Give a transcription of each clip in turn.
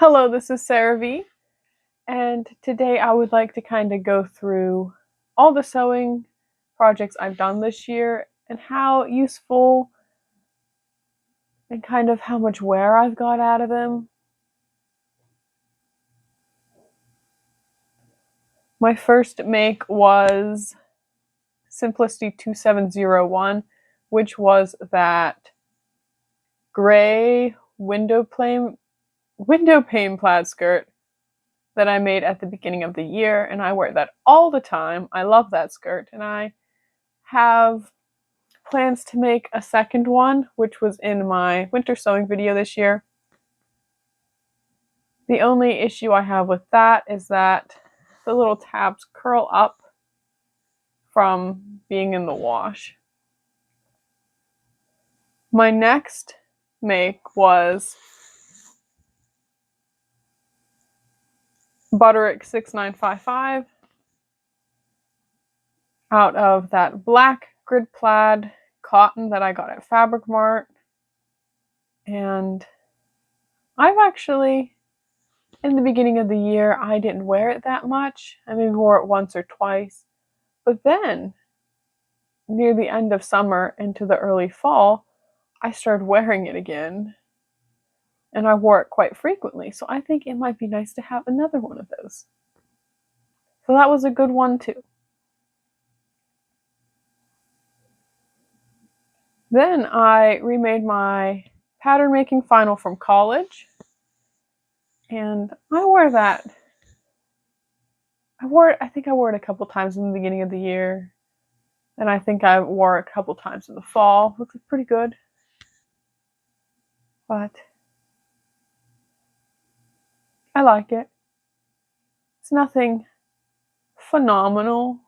Hello, this is Sarah V, and today I would like to kind of go through all the sewing projects I've done this year and how useful and kind of how much wear I've got out of them. My first make was Simplicity 2701, which was that gray window pane plaid skirt that I made at the beginning of the year, and I wear that all the time. I love that skirt, and I have plans to make a second one, which was in my winter sewing video this year. The only issue I have with that is that the little tabs curl up from being in the wash. My next make was Butterick 6955 out of that black grid plaid cotton that I got at Fabric Mart. And I've actually, in the beginning of the year, I didn't wear it that much. I maybe wore it once or twice. But then, near the end of summer into the early fall, I started wearing it again. And I wore it quite frequently. So I think it might be nice to have another one of those. So that was a good one too. Then I remade my pattern making final from college. And I wore that. I think I wore it a couple times in the beginning of the year. And I think I wore it a couple times in the fall. Looks pretty good. But I like it. It's nothing phenomenal.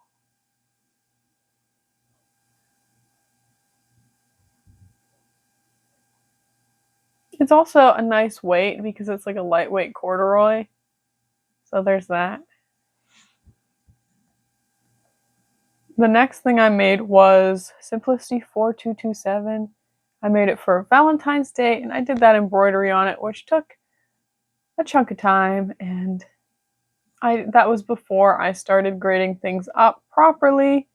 It's also a nice weight because it's like a lightweight corduroy. So there's that. The next thing I made was Simplicity 4227. I made it for Valentine's Day and I did that embroidery on it, which took a chunk of time, and that was before I started grading things up properly.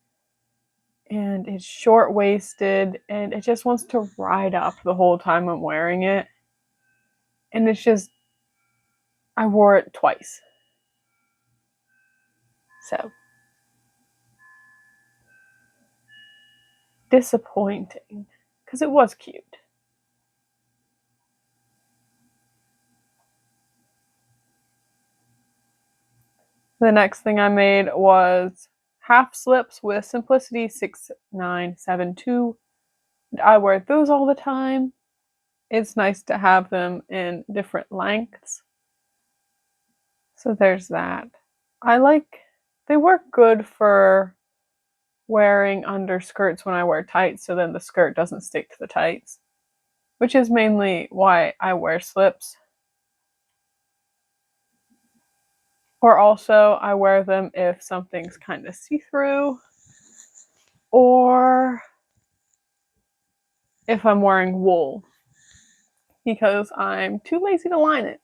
And it's short-waisted and it just wants to ride up the whole time I'm wearing it. And it's just, I wore it twice. So disappointing, because it was cute. The next thing I made was half slips with Simplicity 6972. And I wear those all the time. It's nice to have them in different lengths. So there's that. They work good for wearing under skirts when I wear tights, so then the skirt doesn't stick to the tights, which is mainly why I wear slips. Or also, I wear them if something's kind of see-through, or if I'm wearing wool, because I'm too lazy to line it.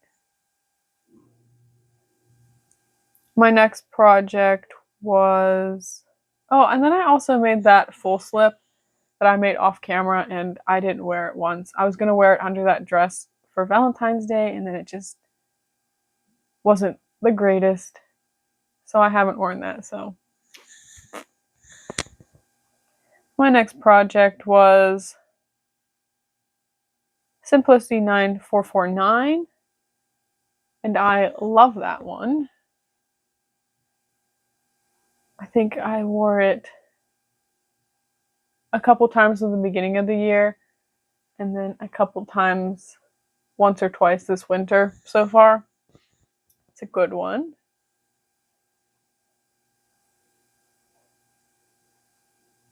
My next project was, and then I also made that full slip that I made off camera, and I didn't wear it once. I was going to wear it under that dress for Valentine's Day, and then it just wasn't the greatest. So I haven't worn that, so. My next project was Simplicity 9449, and I love that one. I think I wore it a couple times in the beginning of the year, and then a couple times, once or twice this winter so far. It's a good one.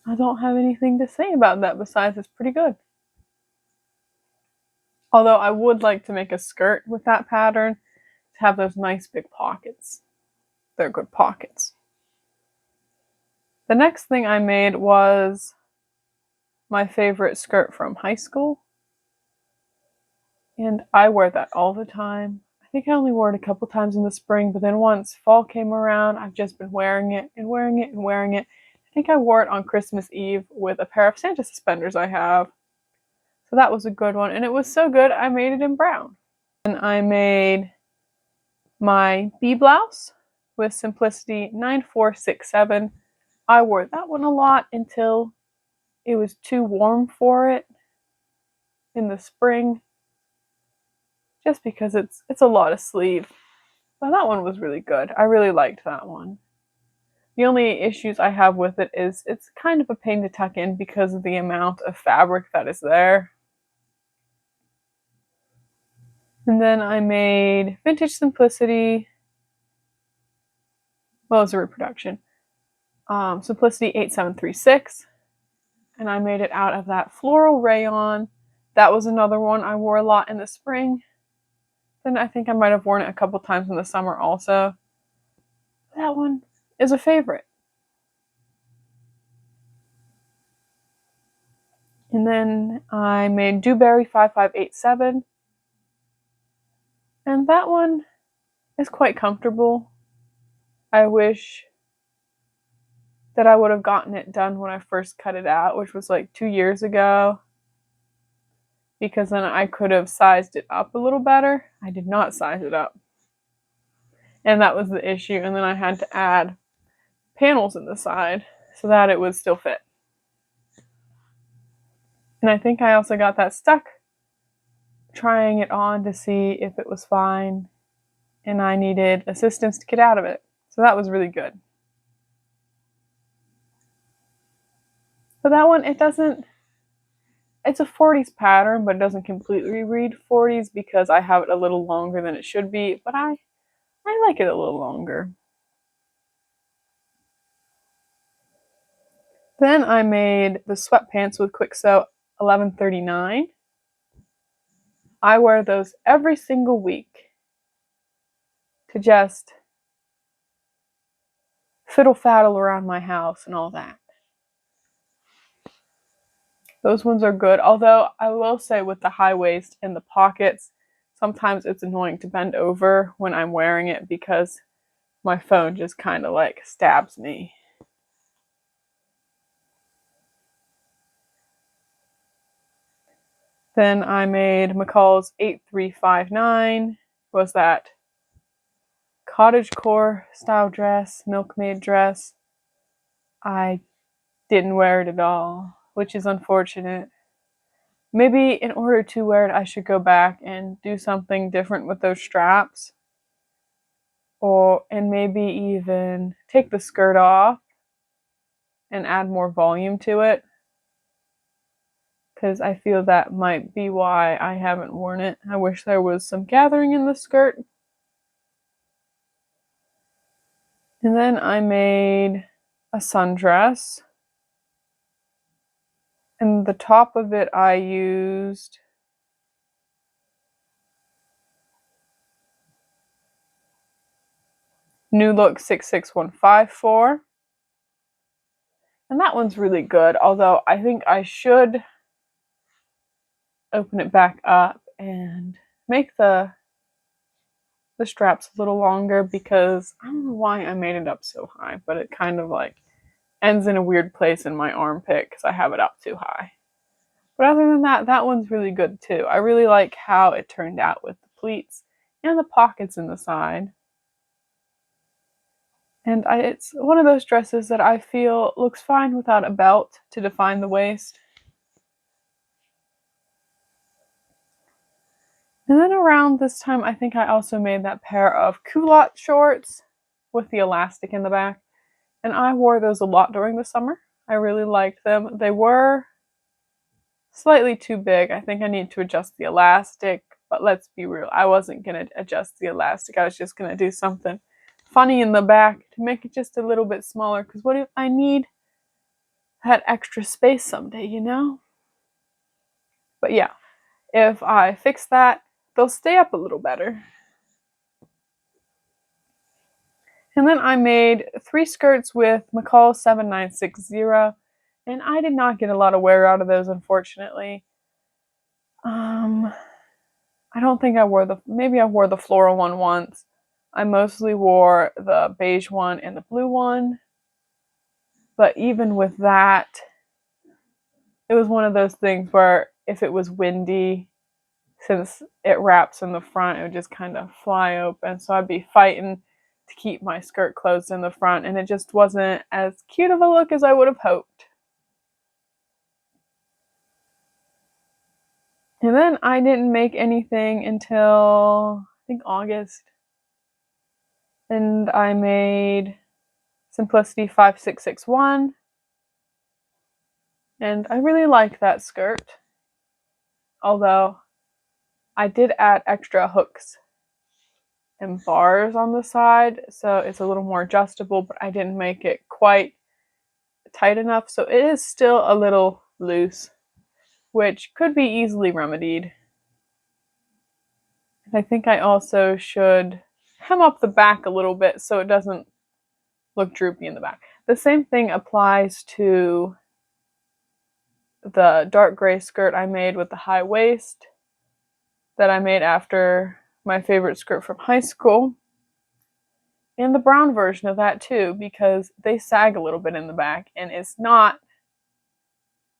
I don't have anything to say about that besides it's pretty good. Although I would like to make a skirt with that pattern to have those nice big pockets. They're good pockets. The next thing I made was my favorite skirt from high school. And I wear that all the time. I think I only wore it a couple times in the spring, but then once fall came around, I've just been wearing it and wearing it and wearing it. I think I wore it on Christmas Eve with a pair of Santa suspenders I have. So that was a good one, and it was so good I made it in brown. And I made my bee blouse with Simplicity 9467. I wore that one a lot until it was too warm for it in the spring, just because it's a lot of sleeve. But that one was really good. I really liked that one. The only issues I have with it is it's kind of a pain to tuck in because of the amount of fabric that is there. And then I made Vintage Simplicity. Well, it's a reproduction. Simplicity 8736. And I made it out of that floral rayon. That was another one I wore a lot in the spring. Then I think I might have worn it a couple times in the summer also. That one is a favorite. And then I made Dewberry 5587. And that one is quite comfortable. I wish that I would have gotten it done when I first cut it out, which was like 2 years ago, because then I could have sized it up a little better. I did not size it up, and that was the issue. And then I had to add panels in the side so that it would still fit. And I think I also got that stuck trying it on to see if it was fine, and I needed assistance to get out of it. So that was really good. But that one, it's a 40s pattern, but it doesn't completely read 40s because I have it a little longer than it should be, but I like it a little longer. Then I made the sweatpants with Quick Sew 1139. I wear those every single week to just fiddle-faddle around my house and all that. Those ones are good, although I will say with the high waist and the pockets, sometimes it's annoying to bend over when I'm wearing it because my phone just kind of like stabs me. Then I made McCall's 8359, was that cottagecore style dress, milkmaid dress. I didn't wear it at all, which is unfortunate. Maybe in order to wear it, I should go back and do something different with those straps. And maybe even take the skirt off and add more volume to it. Because I feel that might be why I haven't worn it. I wish there was some gathering in the skirt. And then I made a sundress. And the top of it I used New Look 66154. And that one's really good, although I think I should open it back up and make the straps a little longer, because I don't know why I made it up so high, but it kind of like ends in a weird place in my armpit because I have it up too high. But other than that, that one's really good too. I really like how it turned out with the pleats and the pockets in the side. And it's one of those dresses that I feel looks fine without a belt to define the waist. And then around this time, I think I also made that pair of culotte shorts with the elastic in the back. And I wore those a lot during the summer. I really liked them. They were slightly too big. I think I need to adjust the elastic, but let's be real. I wasn't going to adjust the elastic. I was just going to do something funny in the back to make it just a little bit smaller, because what if I need that extra space someday, you know? But yeah, if I fix that, they'll stay up a little better. And then I made 3 skirts with McCall 7960, and I did not get a lot of wear out of those, unfortunately. I don't think I wore maybe I wore the floral one once. I mostly wore the beige one and the blue one. But even with that, it was one of those things where if it was windy, since it wraps in the front, it would just kind of fly open. So I'd be fighting to keep my skirt closed in the front, and it just wasn't as cute of a look as I would have hoped. And then I didn't make anything until I think August. And I made Simplicity 5661. And I really like that skirt. Although I did add extra hooks and bars on the side, so it's a little more adjustable, but I didn't make it quite tight enough, so it is still a little loose, which could be easily remedied. And I think I also should hem up the back a little bit so it doesn't look droopy in the back. The same thing applies to the dark gray skirt I made with the high waist that I made after my favorite skirt from high school. And the brown version of that too, because they sag a little bit in the back, and it's not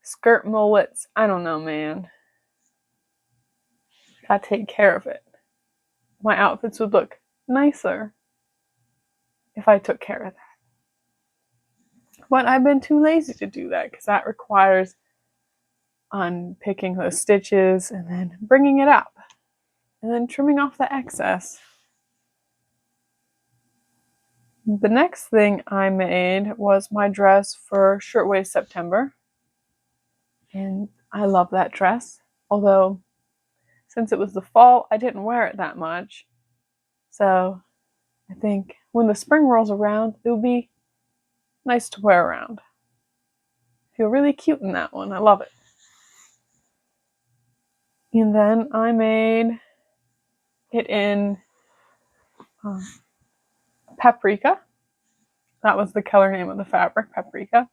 skirt mullets. I don't know, man. Gotta take care of it. My outfits would look nicer if I took care of that. But I've been too lazy to do that because that requires unpicking those stitches and then bringing it up and then trimming off the excess. The next thing I made was my dress for Shirtwaist September. And I love that dress. Although, since it was the fall, I didn't wear it that much. So, I think when the spring rolls around, it'll be nice to wear around. I feel really cute in that one. I love it. And then I made it in Paprika. That was the color name of the fabric, Paprika.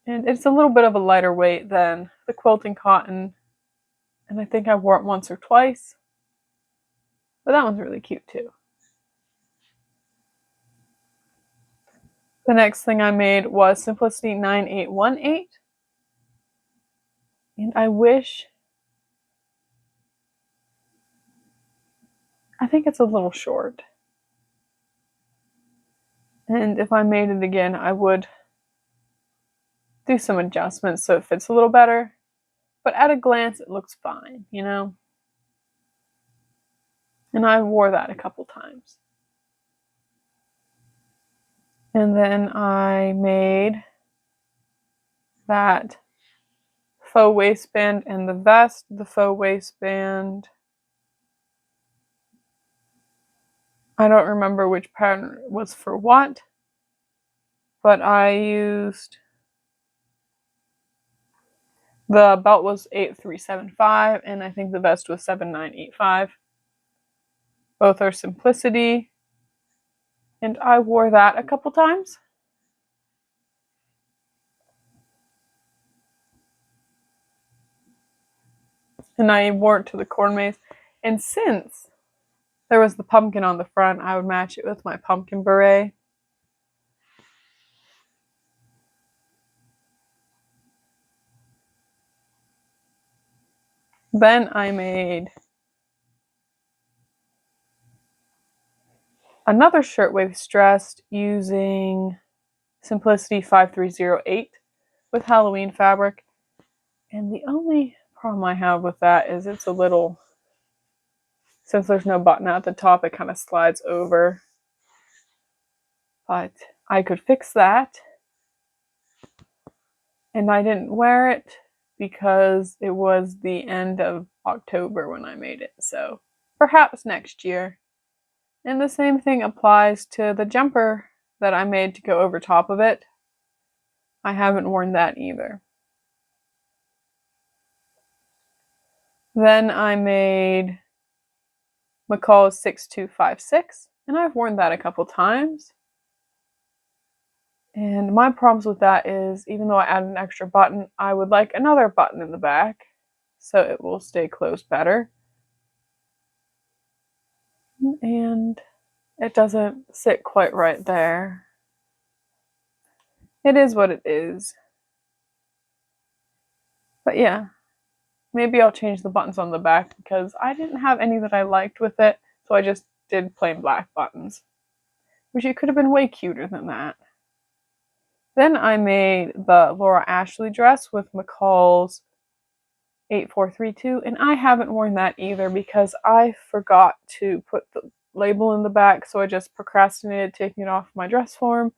And it's a little bit of a lighter weight than the quilting cotton. And I think I wore it once or twice. But that one's really cute too. The next thing I made was Simplicity 9818. And I think it's a little short. And if I made it again, I would do some adjustments so it fits a little better. But at a glance, it looks fine, you know? And I wore that a couple times. And then I made that faux waistband and the vest. The faux waistband, I don't remember which pattern was for what, but I used, the belt was 8375 and I think the vest was 7985. Both are Simplicity, and I wore that a couple times. And I wore it to the corn maze. And since there was the pumpkin on the front, I would match it with my pumpkin beret. Then I made another shirtwaist dress using Simplicity 5308 with Halloween fabric. And the only problem I have with that is it's a little, since there's no button at the top, it kind of slides over. But I could fix that. And I didn't wear it because it was the end of October when I made it. So perhaps next year. And the same thing applies to the jumper that I made to go over top of it. I haven't worn that either. Then I made McCall's 6256, and I've worn that a couple times. And my problems with that is, even though I added an extra button, I would like another button in the back. so it will stay closed better. And it doesn't sit quite right there. It is what it is. But yeah, maybe I'll change the buttons on the back because I didn't have any that I liked with it, so I just did plain black buttons. Which it could have been way cuter than that. Then I made the Laura Ashley dress with McCall's 8432, and I haven't worn that either because I forgot to put the label in the back, so I just procrastinated taking it off my dress form.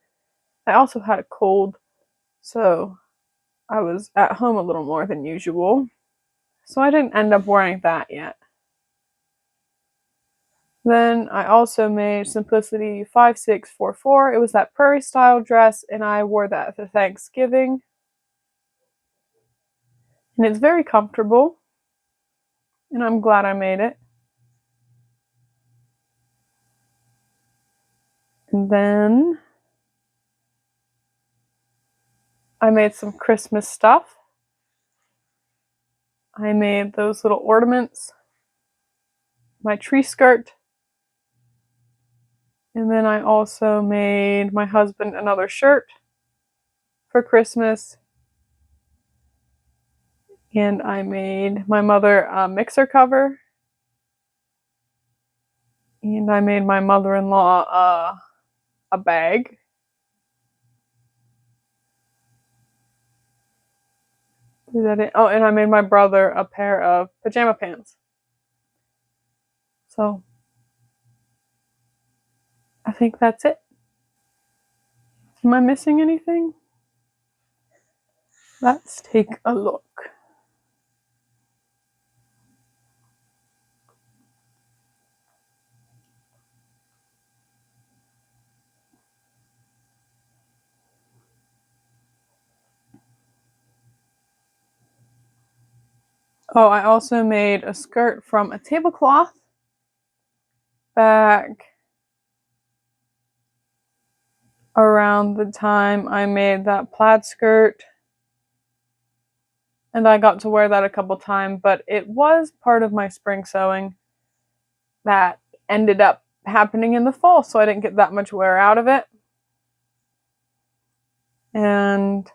I also had a cold, so I was at home a little more than usual, so I didn't end up wearing that yet. Then I also made Simplicity 5644. It was that prairie style dress, and I wore that for Thanksgiving. And it's very comfortable, and I'm glad I made it. And then I made some Christmas stuff. I made those little ornaments, my tree skirt, and then I also made my husband another shirt for Christmas. And I made my mother a mixer cover. And I made my mother-in-law a bag. Is that it? Oh, and I made my brother a pair of pajama pants. So, I think that's it. Am I missing anything? Let's take a look. Oh, I also made a skirt from a tablecloth back around the time I made that plaid skirt. And I got to wear that a couple times, but it was part of my spring sewing that ended up happening in the fall, so I didn't get that much wear out of it. And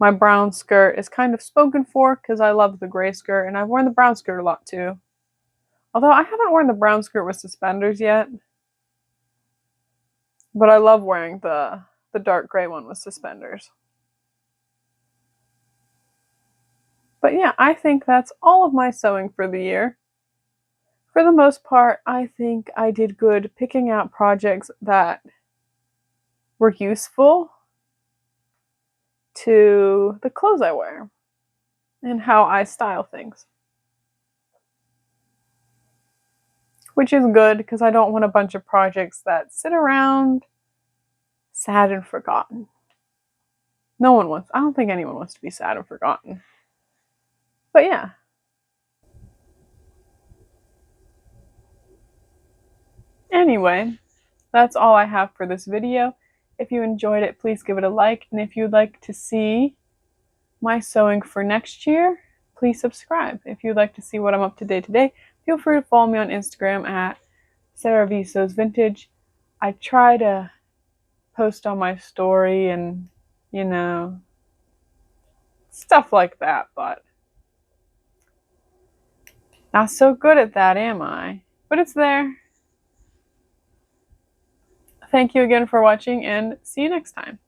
my brown skirt is kind of spoken for because I love the gray skirt, and I've worn the brown skirt a lot too. Although I haven't worn the brown skirt with suspenders yet. But I love wearing the dark gray one with suspenders. But yeah, I think that's all of my sewing for the year. For the most part, I think I did good picking out projects that were useful to the clothes I wear and how I style things. Which is good because I don't want a bunch of projects that sit around sad and forgotten. No one wants, I don't think anyone wants to be sad and forgotten. But yeah. Anyway, that's all I have for this video. If you enjoyed it, please give it a like. And if you'd like to see my sewing for next year, please subscribe. If you'd like to see what I'm up to day to day, feel free to follow me on Instagram at Sarah V Sews Vintage. I try to post on my story and, you know, stuff like that, but not so good at that, am I? But it's there. Thank you again for watching, and see you next time.